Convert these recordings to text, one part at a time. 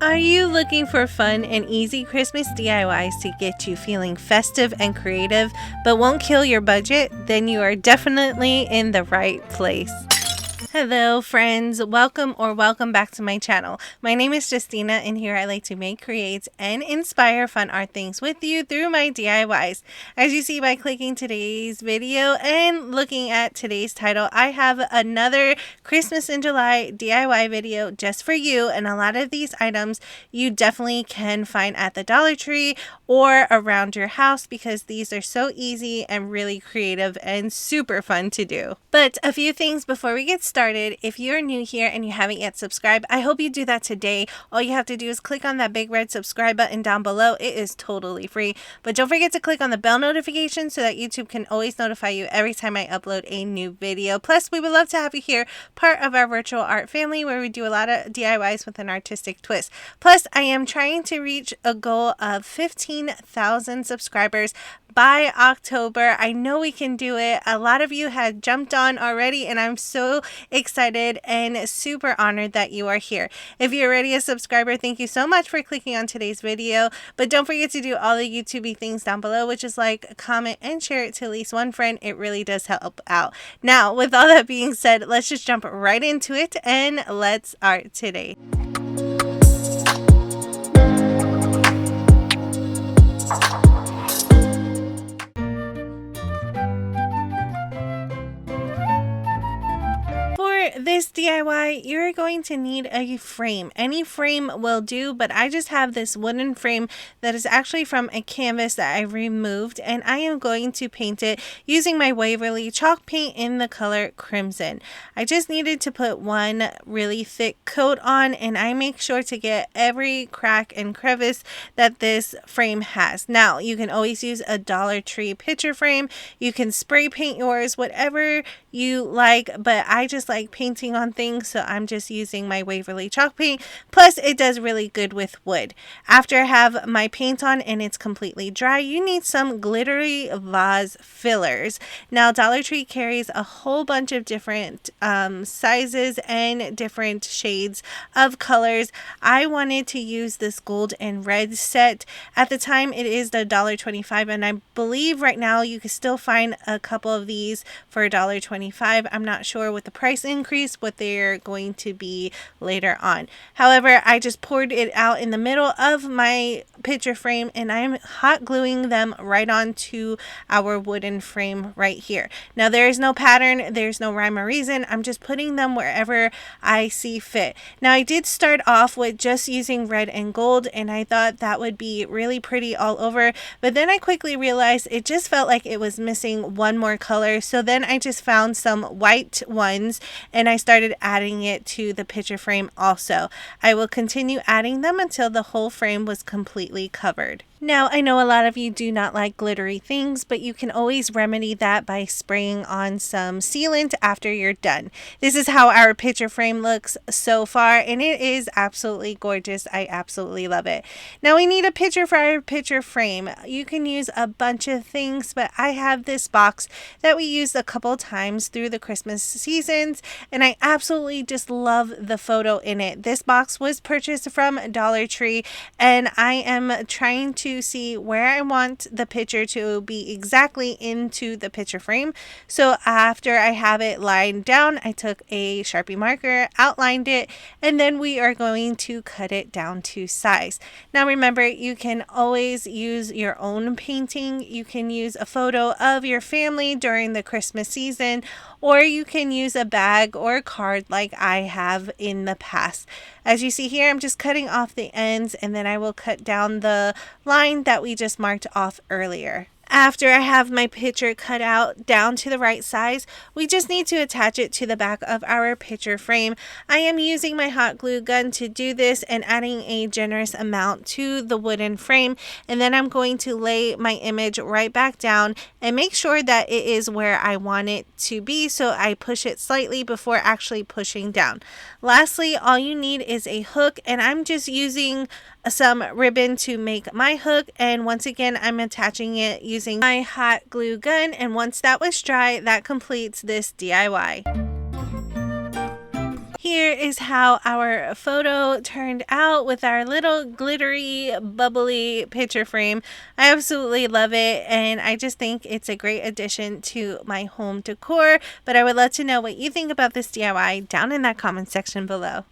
Are you looking for fun and easy Christmas DIYs to get you feeling festive and creative but won't kill your budget? Then you are definitely in the right place. Hello friends, welcome back to my channel. My name is Justina and here I like to make, create, and inspire fun art things with you through my DIYs. As you see by clicking today's video and looking at today's title, I have another Christmas in July DIY video just for you, and a lot of these items you definitely can find at the Dollar Tree or around your house because these are so easy and really creative and super fun to do. But a few things before we get started. If you're new here and you haven't yet subscribed, I hope you do that today. All you have to do is click on that big red subscribe button down below. It is totally free. But don't forget to click on the bell notification so that YouTube can always notify you every time I upload a new video. Plus, we would love to have you here, part of our virtual art family where we do a lot of DIYs with an artistic twist. Plus, I am trying to reach a goal of 15,000 subscribers by October. I know we can do it. A lot of you had jumped on already and I'm so excited and super honored that you are here. If you're already a subscriber, thank you so much for clicking on today's video. But don't forget to do all the YouTube things down below, which is like, comment, and share it to at least one friend. It really does help out. Now, with all that being said, let's just jump right into it and let's art today. For this DIY, you're going to need a frame. Any frame will do, but I just have this wooden frame that is actually from a canvas that I removed, and I am going to paint it using my Waverly chalk paint in the color Crimson. I just needed to put one really thick coat on, and I make sure to get every crack and crevice that this frame has. Now, you can always use a Dollar Tree picture frame. You can spray paint yours, whatever you like, but I just like painting on things, so I'm just using my Waverly chalk paint. Plus, it does really good with wood. After I have my paint on and it's completely dry, you need some glittery vase fillers. Now, Dollar Tree carries a whole bunch of different sizes and different shades of colors. I wanted to use this gold and red set. At the time, it is the $1.25, and I believe right now you can still find a couple of these for $1.25. I'm not sure with the price increase what they're going to be later on. However, I just poured it out in the middle of my picture frame and I'm hot gluing them right onto our wooden frame right here. Now, there is no pattern, there's no rhyme or reason. I'm just putting them wherever I see fit. Now, I did start off with just using red and gold, and I thought that would be really pretty all over, but then I quickly realized it just felt like it was missing one more color. So then I just found some white ones and I started adding it to the picture frame also. I will continue adding them until the whole frame was completely covered. Now, I know a lot of you do not like glittery things, but you can always remedy that by spraying on some sealant after you're done. This is how our picture frame looks so far, and it is absolutely gorgeous. I absolutely love it. Now, we need a picture for our picture frame. You can use a bunch of things, but I have this box that we used a couple times through the Christmas seasons, and I absolutely just love the photo in it. This box was purchased from Dollar Tree, and I am trying to see where I want the picture to be exactly into the picture frame. So after I have it lined down, I took a Sharpie marker, outlined it, and then we are going to cut it down to size. Now remember, you can always use your own painting. You can use a photo of your family during the Christmas season, or you can use a bag or a card like I have in the past. As you see here, I'm just cutting off the ends, and then I will cut down the line that we just marked off earlier. After I have my picture cut out down to the right size, we just need to attach it to the back of our picture frame. I am using my hot glue gun to do this and adding a generous amount to the wooden frame, and then I'm going to lay my image right back down and make sure that it is where I want it to be, so I push it slightly before actually pushing down. Lastly, all you need is a hook, and I'm just using some ribbon to make my hook, and once again I'm attaching it using my hot glue gun, and once that was dry, that completes this DIY. Here is how our photo turned out with our little glittery, bubbly picture frame. I absolutely love it, and I just think it's a great addition to my home decor. But I would love to know what you think about this DIY down in that comment section below.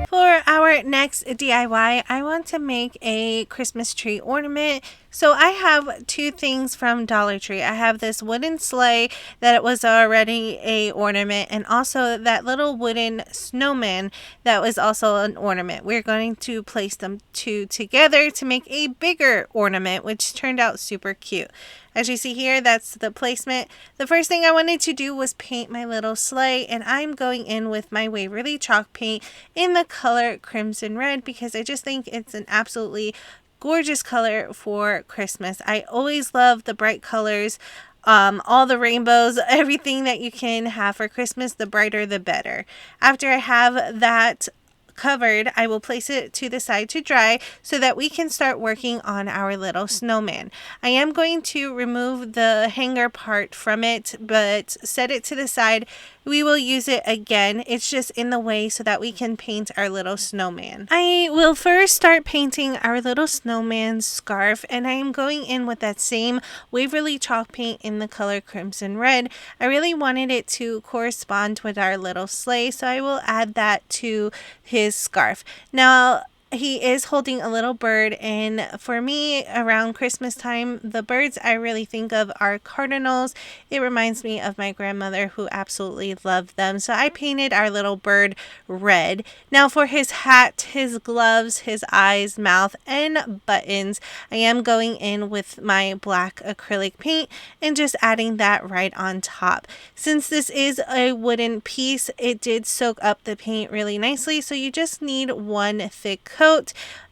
For our next DIY, I want to make a Christmas tree ornament. So I have two things from Dollar Tree. I have this wooden sleigh that was already a ornament, and also that little wooden snowman that was also an ornament. We're going to place them two together to make a bigger ornament, which turned out super cute. As you see here, that's the placement. The first thing I wanted to do was paint my little sleigh, and I'm going in with my Waverly chalk paint in the color Crimson Red because I just think it's an absolutely gorgeous color for Christmas. I always love the bright colors, all the rainbows, everything that you can have for Christmas, the brighter the better. After I have that covered, I will place it to the side to dry so that we can start working on our little snowman. I am going to remove the hanger part from it, but set it to the side. We will use it again. It's just in the way so that we can paint our little snowman. I will first start painting our little snowman's scarf, and I am going in with that same Waverly chalk paint in the color Crimson Red. I really wanted it to correspond with our little sleigh, so I will add that to his scarf. Now, he is holding a little bird, and for me around Christmas time, the birds I really think of are cardinals. It reminds me of my grandmother who absolutely loved them, so I painted our little bird red. Now for his hat, his gloves, his eyes, mouth, and buttons, I am going in with my black acrylic paint and just adding that right on top. Since this is a wooden piece, it did soak up the paint really nicely, so you just need one thick coat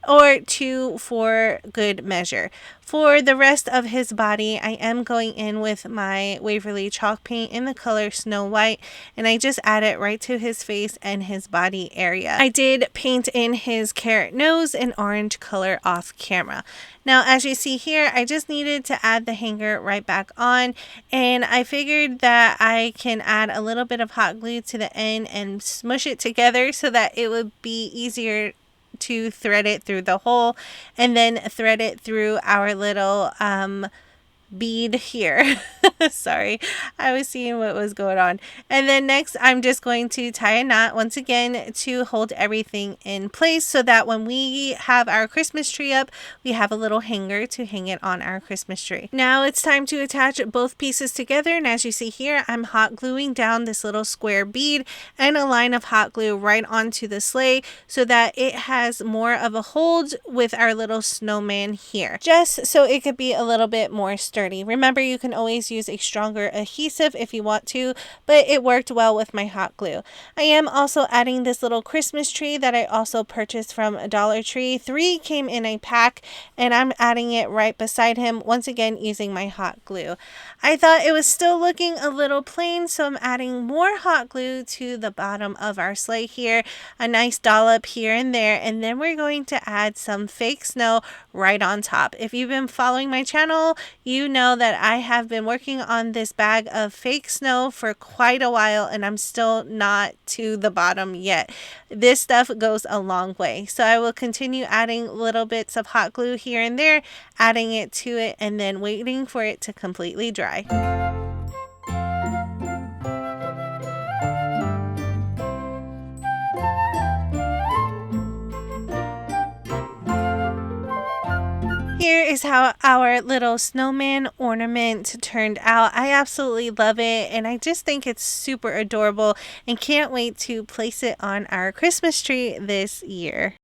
or two for good measure. For the rest of his body, I am going in with my Waverly chalk paint in the color Snow White, and I just add it right to his face and his body area. I did paint in his carrot nose in orange color off camera. Now, as you see here, I just needed to add the hanger right back on, and I figured that I can add a little bit of hot glue to the end and smush it together so that it would be easier to thread it through the hole and then thread it through our little bead here. Sorry, I was seeing what was going on. And then next, I'm just going to tie a knot once again to hold everything in place so that when we have our Christmas tree up, we have a little hanger to hang it on our Christmas tree. Now it's time to attach both pieces together, and as you see here, I'm hot gluing down this little square bead and a line of hot glue right onto the sleigh so that it has more of a hold with our little snowman here, just so it could be a little bit more sturdy. Remember, you can always use a stronger adhesive if you want to, but it worked well with my hot glue. I am also adding this little Christmas tree that I also purchased from Dollar Tree. 3 came in a pack, and I'm adding it right beside him, once again using my hot glue. I thought it was still looking a little plain, so I'm adding more hot glue to the bottom of our sleigh here, a nice dollop here and there, and then we're going to add some fake snow right on top. If you've been following my channel, you know that I have been working on this bag of fake snow for quite a while, and I'm still not to the bottom yet. This stuff goes a long way, so I will continue adding little bits of hot glue here and there, adding it to it, and then waiting for it to completely dry. Here is how our little snowman ornament turned out. I absolutely love it, and I just think it's super adorable and can't wait to place it on our Christmas tree this year.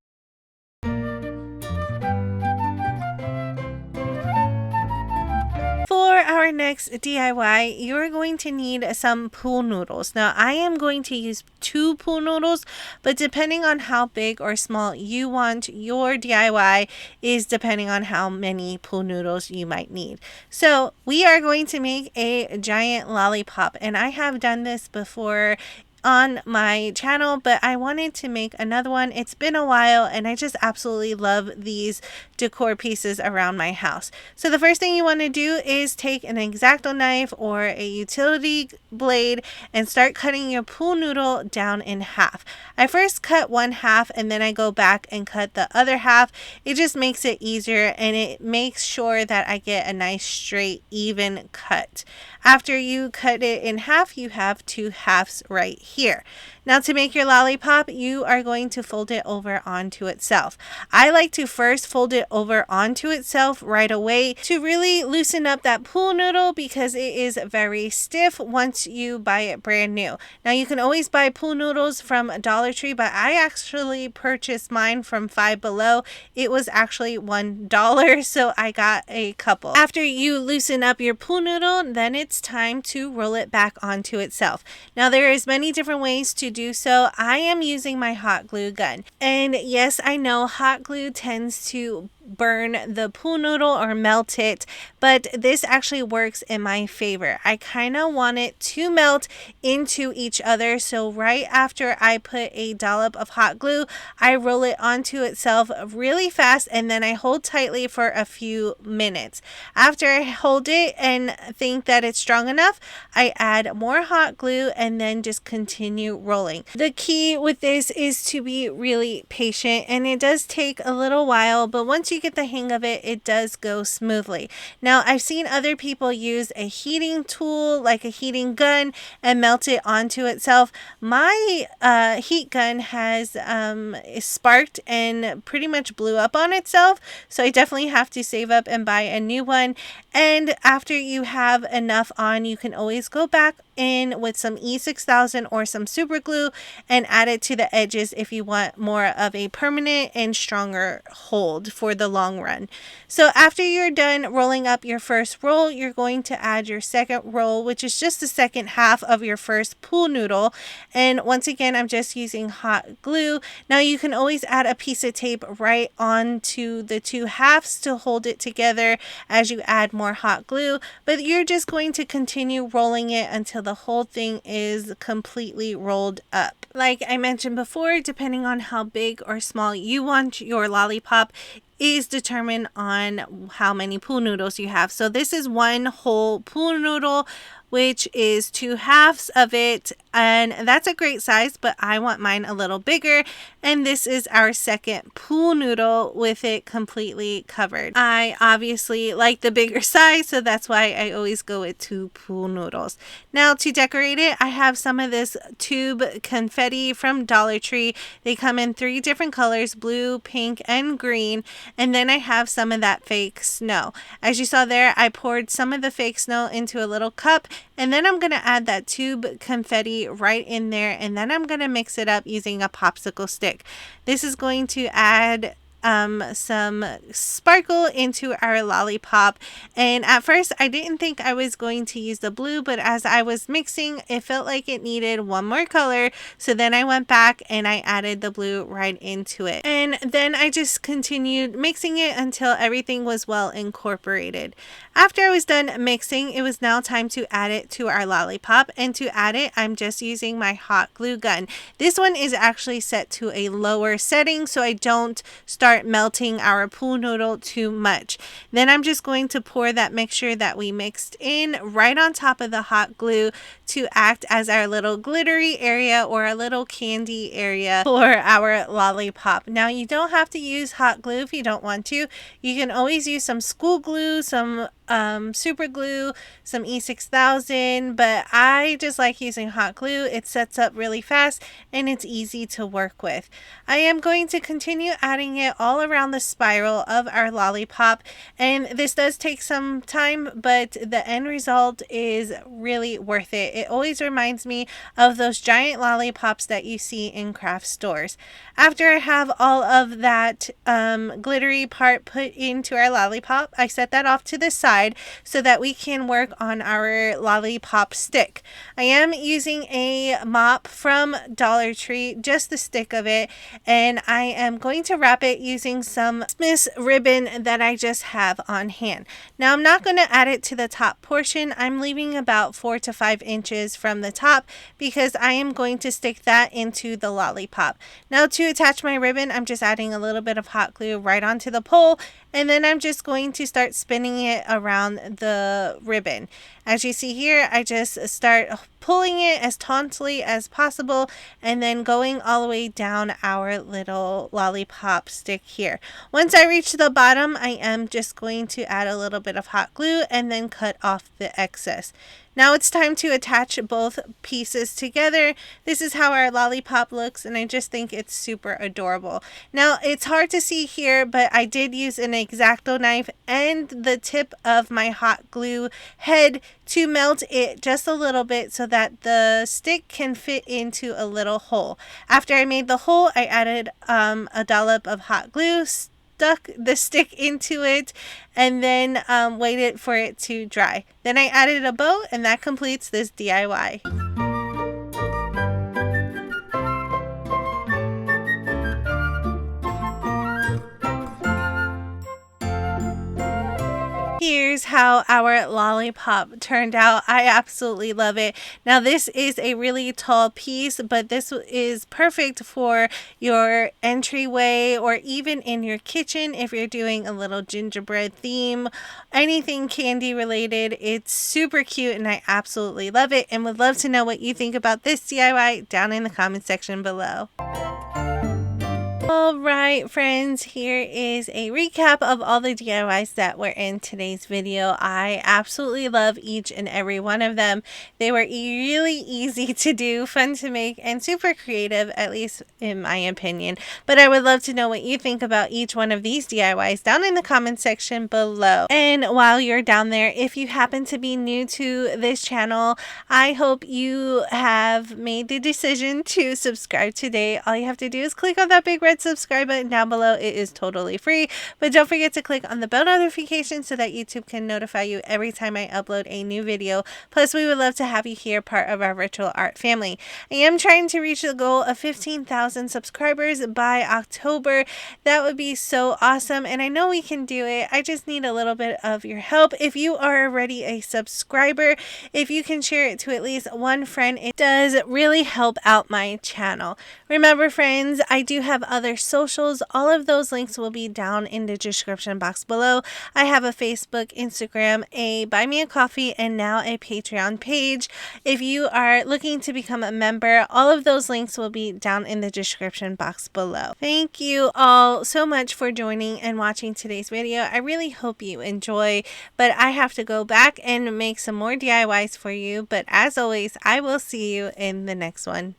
For our next DIY, you're going to need some pool noodles. Now, I am going to use 2 pool noodles, but depending on how big or small you want your DIY is depending on how many pool noodles you might need. So we are going to make a giant lollipop, and I have done this before on my channel, but I wanted to make another one. It's been a while and I just absolutely love these decor pieces around my house. So the first thing you want to do is take an X-Acto knife or a utility blade and start cutting your pool noodle down in half. I first cut one half and then I go back and cut the other half. It just makes it easier and it makes sure that I get a nice straight even cut. After you cut it in half, you have two halves right here. Now to make your lollipop, you are going to fold it over onto itself. I like to first fold it over onto itself right away to really loosen up that pool noodle because it is very stiff once you buy it brand new. Now you can always buy pool noodles from Dollar Tree, but I actually purchased mine from Five Below. It was actually $1, so I got a couple. After you loosen up your pool noodle, then it's time to roll it back onto itself. Now there is many different ways to do so. I am using my hot glue gun. And yes, I know hot glue tends to burn the pool noodle or melt it, but this actually works in my favor. I kind of want it to melt into each other, so right after I put a dollop of hot glue, I roll it onto itself really fast and then I hold tightly for a few minutes. After I hold it and think that it's strong enough, I add more hot glue and then just continue rolling. The key with this is to be really patient, and it does take a little while, but once you get the hang of it, it does go smoothly. Now I've seen other people use a heating tool like a heating gun and melt it onto itself. My heat gun has sparked and pretty much blew up on itself, so I definitely have to save up and buy a new one. And after you have enough on, you can always go back in with some E6000 or some super glue and add it to the edges if you want more of a permanent and stronger hold for the long run. So after you're done rolling up your first roll, you're going to add your second roll, which is just the second half of your first pool noodle. And once again, I'm just using hot glue. Now you can always add a piece of tape right onto the two halves to hold it together as you add more hot glue, but you're just going to continue rolling it until the whole thing is completely rolled up. Like I mentioned before, depending on how big or small you want your lollipop is determined on how many pool noodles you have. So this is one whole pool noodle, which is two halves of it, and that's a great size, but I want mine a little bigger, and this is our second pool noodle with it completely covered. I obviously like the bigger size, so that's why I always go with two pool noodles. Now to decorate it, I have some of this tube confetti from Dollar Tree. They come in 3 different colors, blue, pink, and green, and then I have some of that fake snow. As you saw there, I poured some of the fake snow into a little cup, and then I'm going to add that tube confetti right in there, and then I'm going to mix it up using a popsicle stick. This is going to add some sparkle into our lollipop, and at first I didn't think I was going to use the blue, but as I was mixing, it felt like it needed one more color, so then I went back and I added the blue right into it, and then I just continued mixing it until everything was well incorporated. After I was done mixing, it was now time to add it to our lollipop, and to add it, I'm just using my hot glue gun. This one is actually set to a lower setting so I don't start melting our pool noodle too much. Then I'm just going to pour that mixture that we mixed in right on top of the hot glue to act as our little glittery area or a little candy area for our lollipop. Now you don't have to use hot glue if you don't want to. You can always use some school glue, some super glue, some E6000, but I just like using hot glue. It sets up really fast and it's easy to work with. I am going to continue adding it all around the spiral of our lollipop, and this does take some time, but the end result is really worth it. It always reminds me of those giant lollipops that you see in craft stores. After I have all of that glittery part put into our lollipop, I set that off to the side. side so that we can work on our Lollipop stick. I am using a mop from Dollar Tree, just the stick of it, and I am going to wrap it using some Christmas ribbon that I just have on hand. Now I'm not going to add it to the top portion. I'm leaving about 4 to 5 inches from the top because I am going to stick that into the lollipop. Now to attach my ribbon, I'm just adding a little bit of hot glue right onto the pole, and then I'm just going to start spinning it around the ribbon. As you see here, I just start pulling it as tauntily as possible and then going all the way down our little lollipop stick here. Once I reach the bottom, I am just going to add a little bit of hot glue and then cut off the excess. Now it's time to attach both pieces together. This is how our lollipop looks, and I just think it's super adorable. Now it's hard to see here, but I did use an X-Acto knife and the tip of my hot glue head to melt it just a little bit so that the stick can fit into a little hole. After I made the hole, I added a dollop of hot glue, stuck the stick into it, and then waited for it to dry. Then I added a bow, and that completes this DIY. Here's how our lollipop turned out. I absolutely love it. Now this is a really tall piece, but this is perfect for your entryway or even in your kitchen if you're doing a little gingerbread theme, anything candy related. It's super cute and I absolutely love it, and would love to know what you think about this DIY down in the comment section below. Alright friends, here is a recap of all the DIYs that were in today's video. I absolutely love each and every one of them. They were really easy to do, fun to make, and super creative, at least in my opinion. But I would love to know what you think about each one of these DIYs down in the comment section below. And while you're down there, if you happen to be new to this channel, I hope you have made the decision to subscribe today. All you have to do is click on that big red subscribe button down below. It is totally free, but don't forget to click on the bell notification so that YouTube can notify you every time I upload a new video. Plus, we would love to have you here, part of our virtual art family. I am trying to reach the goal of 15,000 subscribers by October. That would be so awesome, and I know we can do it. I just need a little bit of your help. If you are already a subscriber, if you can share it to at least one friend, it does really help out my channel. Remember friends, I do have other socials. All of those links will be down in the description box below. I have a Facebook, Instagram, a Buy Me a Coffee, and now a Patreon page. If you are looking to become a member, all of those links will be down in the description box below. Thank you all so much for joining and watching today's video. I really hope you enjoy, but I have to go back and make some more DIYs for you. But as always, I will see you in the next one.